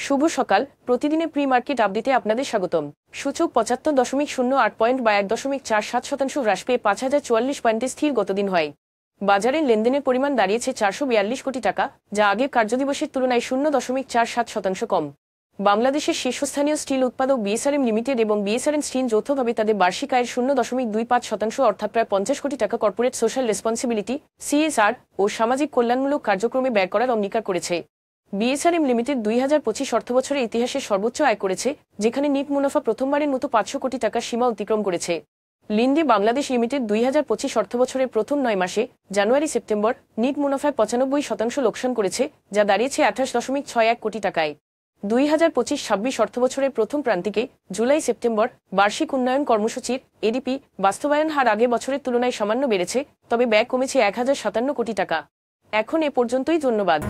শুভ সকাল। প্রতিদিনের pre market আপডেটে আপনাদের স্বাগতম। সূচক ৭৫.০৮ পয়েন্ট বা ১.৪৭% হ্রাস পেয়ে ৫,০৪৪ পয়েন্টে স্থির গতদিন হয়। বাজারের লেনদেনের পরিমাণ দাঁড়িয়েছে ৪৪২ কোটি টাকা, যা আগের কার্যদিবসের তুলনায় ০.৪৭% কম। বাংলাদেশের শীর্ষস্থানীয় স্টিল উৎপাদক বিএসআরএম লিমিটেড এবং বিএসআরএম স্টিল যৌথভাবে তাদের বার্ষিক আয়ের ০.২৫% অর্থাৎ প্রায় ৫০ কোটি টাকা কর্পোরেট সোশ্যাল রেসপন্সিবিলিটি (সিএসআর) ও সামাজিক কল্যাণমূলক কার্যক্রমে ব্যয় করার অঙ্গীকার করেছে। বিএসআরএম লিমিটেড ২০২৫ অর্থবছরের ইতিহাসে সর্বোচ্চ আয় করেছে, যেখানে নিট মুনাফা প্রথমবারের মতো ৫০০ কোটি টাকার সীমা অতিক্রম করেছে। লিন্ডে বাংলাদেশ লিমিটেড ২০২৫ অর্থবছরের প্রথম ৯ মাসে জানুয়ারি-সেপ্টেম্বর নিট মুনাফায় ৯৫% লোকসান করেছে, যা দাঁড়িয়েছে ২৮.৬১ কোটি টাকায়। ২০২৫-২৬ অর্থবছরের প্রথম প্রান্তিকে জুলাই-সেপ্টেম্বর বার্ষিক উন্নয়ন কর্মসূচির এডিপি বাস্তবায়ন হার আগের বছরের তুলনায় সামান্য বেড়েছে, তবে ব্যয় কমেছে ১,০৫৭ কোটি টাকা। এখন এ পর্যন্তই, ধন্যবাদ।